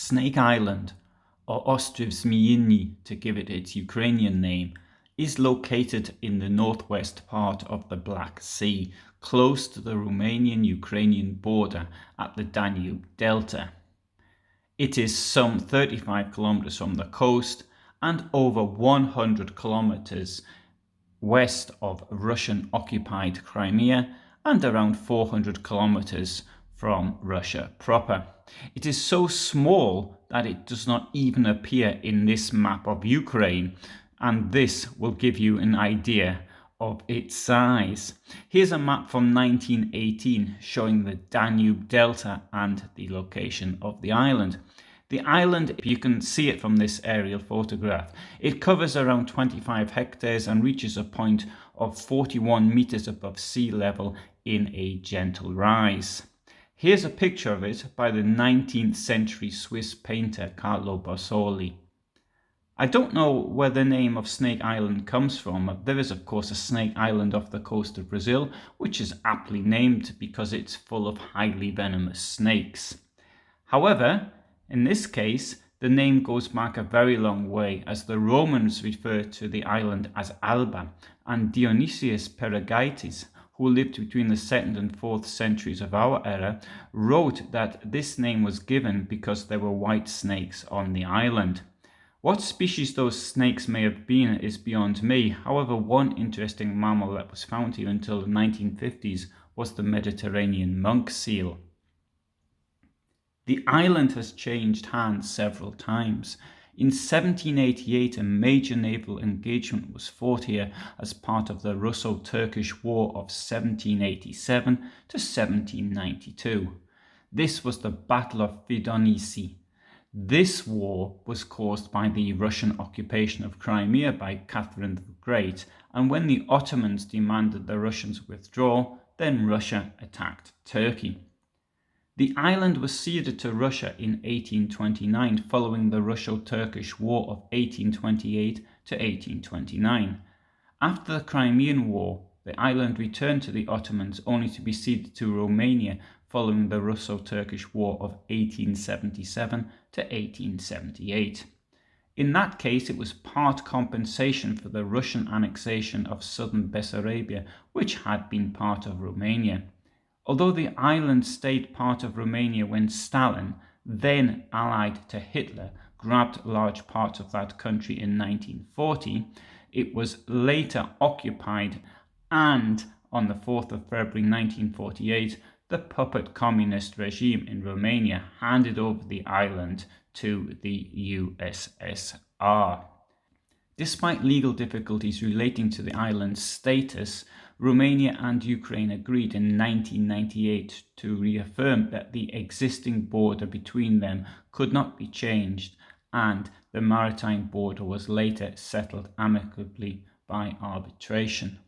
Snake Island, or Ostrov Zmiyny to give it its Ukrainian name, is located in the northwest part of the Black Sea, close to the Romanian-Ukrainian border at the Danube Delta. It is some 35 kilometers from the coast and over 100 kilometers west of Russian-occupied Crimea and around 400 kilometers from Russia proper. It is so small that it does not even appear in this map of Ukraine, and this will give you an idea of its size. Here's a map from 1918 showing the Danube Delta and the location of the island. The island, you can see it from this aerial photograph, it covers around 25 hectares and reaches a point of 41 meters above sea level in a gentle rise. Here's a picture of it by the 19th century Swiss painter Carlo Bossoli. I don't know where the name of Snake Island comes from. There is of course a snake island off the coast of Brazil, which is aptly named because it's full of highly venomous snakes. However, in this case, the name goes back a very long way, as the Romans referred to the island as Alba and Dionysius Periegetes, who lived between the 2nd and 4th centuries of our era, wrote that this name was given because there were white snakes on the island. What species those snakes may have been is beyond me. However, one interesting mammal that was found here until the 1950s was the Mediterranean monk seal. The island has changed hands several times. In 1788, a major naval engagement was fought here as part of the Russo-Turkish War of 1787 to 1792. This was the Battle of Vedonici. This war was caused by the Russian occupation of Crimea by Catherine the Great, and when the Ottomans demanded the Russians withdraw, then Russia attacked Turkey. The island was ceded to Russia in 1829 following the Russo-Turkish War of 1828 to 1829. After the Crimean War, the island returned to the Ottomans only to be ceded to Romania following the Russo-Turkish War of 1877 to 1878. In that case, it was part compensation for the Russian annexation of southern Bessarabia, which had been part of Romania. Although the island stayed part of Romania when Stalin, then allied to Hitler, grabbed large parts of that country in 1940, it was later occupied, and on the 4th of February 1948, the puppet communist regime in Romania handed over the island to the USSR. Despite legal difficulties relating to the island's status, Romania and Ukraine agreed in 1998 to reaffirm that the existing border between them could not be changed, and the maritime border was later settled amicably by arbitration.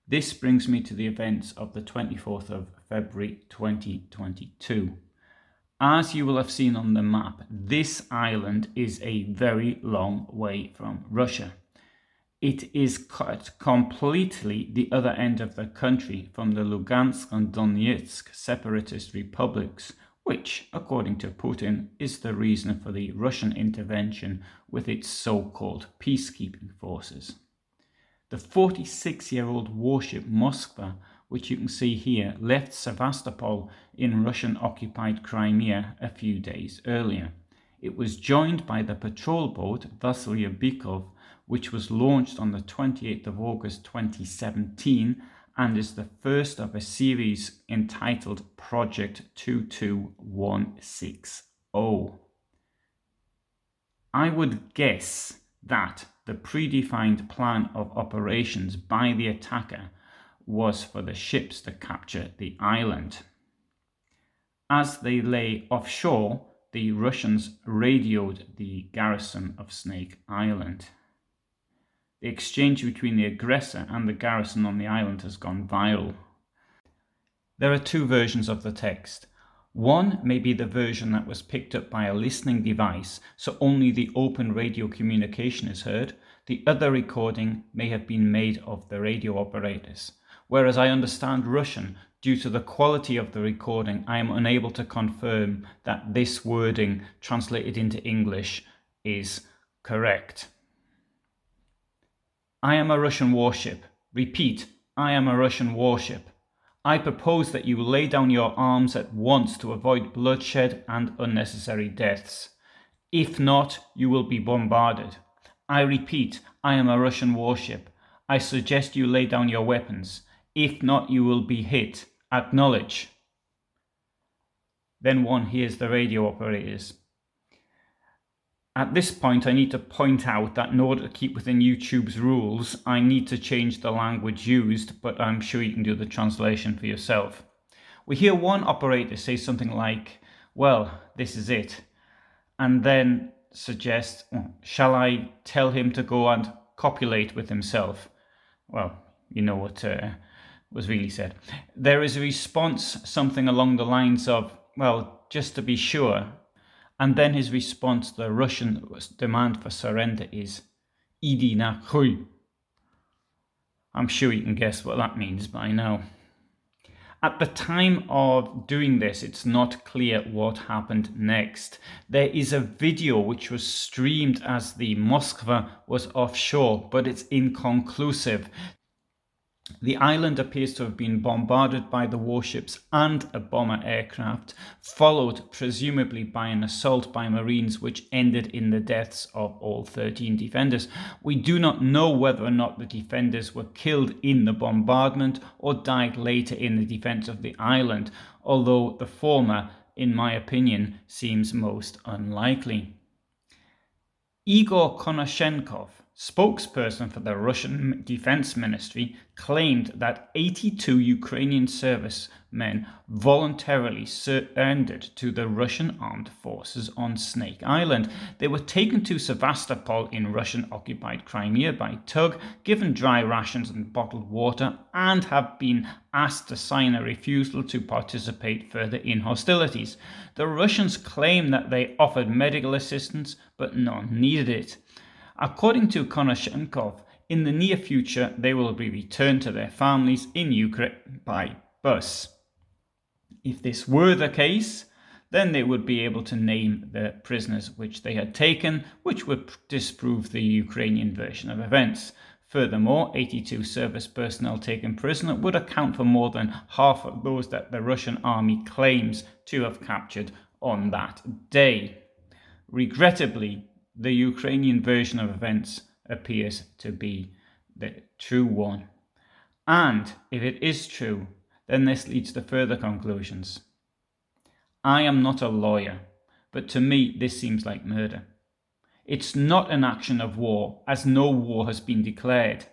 This brings me to the events of the 24th of February 2022. As you will have seen on the map, this island is a very long way from Russia. It is cut completely the other end of the country from the Lugansk and Donetsk separatist republics, which, according to Putin, is the reason for the Russian intervention with its so-called peacekeeping forces. The 46-year-old warship Moskva, which you can see here, left Sevastopol in Russian-occupied Crimea a few days earlier. It was joined by the patrol boat Vasily Bykov, which was launched on the 28th of August 2017 and is the first of a series entitled Project 22160. I would guess that the predefined plan of operations by the attacker was for the ships to capture the island. As they lay offshore, the Russians radioed the garrison of Snake Island. The exchange between the aggressor and the garrison on the island has gone viral. There are two versions of the text. One may be the version that was picked up by a listening device, so only the open radio communication is heard. The other recording may have been made of the radio operators. Whereas I understand Russian, Due to the quality of the recording, I am unable to confirm that this wording translated into English is correct. I am a Russian warship. Repeat, I am a Russian warship. I propose that you lay down your arms at once to avoid bloodshed and unnecessary deaths. If not, you will be bombarded. I repeat, I am a Russian warship. I suggest you lay down your weapons. If not, you will be hit. Acknowledge. Then one hears the radio operators. At this point, I need to point out that in order to keep within YouTube's rules, I need to change the language used, but I'm sure you can do the translation for yourself. We hear one operator say something like, well, this is it, and then suggest, shall I tell him to go and copulate with himself? Well, you know what was really said. There is a response, something along the lines of, well, just to be sure. And then his response to the Russian demand for surrender is, Idi na chuj. I'm sure you can guess what that means by now. At the time of doing this, it's not clear what happened next. There is a video which was streamed as the Moskva was offshore, but it's inconclusive. The island appears to have been bombarded by the warships and a bomber aircraft, followed presumably by an assault by Marines which ended in the deaths of all 13 defenders. We do not know whether or not the defenders were killed in the bombardment or died later in the defense of the island, although the former, in my opinion, seems most unlikely. Igor Konashenkov, spokesperson for the Russian Defense Ministry, claimed that 82 Ukrainian servicemen voluntarily surrendered to the Russian armed forces on Snake Island. They were taken to Sevastopol in Russian-occupied Crimea by tug, given dry rations and bottled water, and have been asked to sign a refusal to participate further in hostilities. The Russians claim that they offered medical assistance, but none needed it. According to Konashenkov, in the near future, they will be returned to their families in Ukraine by bus. If this were the case, then they would be able to name the prisoners which they had taken, which would disprove the Ukrainian version of events. Furthermore, 82 service personnel taken prisoner would account for more than half of those that the Russian army claims to have captured on that day. Regrettably, the Ukrainian version of events appears to be the true one. And if it is true, then this leads to further conclusions. I am not a lawyer, but to me this seems like murder. It's not an action of war, as no war has been declared.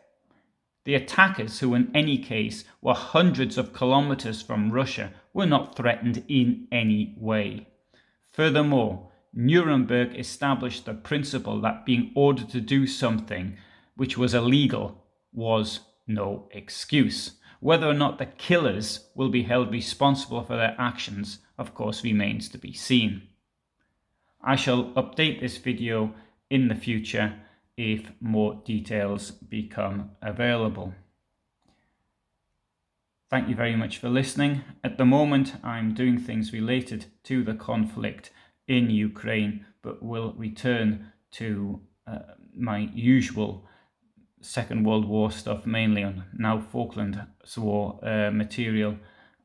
The attackers, who in any case were hundreds of kilometers from Russia, were not threatened in any way. Furthermore, Nuremberg established the principle that being ordered to do something which was illegal was no excuse. Whether or not the killers will be held responsible for their actions, of course, remains to be seen. I shall update this video in the future if more details become available. Thank you very much for listening. At the moment, I'm doing things related to the conflict in Ukraine, but will return to my usual Second World War stuff, mainly on now Falklands War material,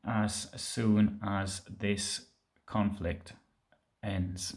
as soon as this conflict ends.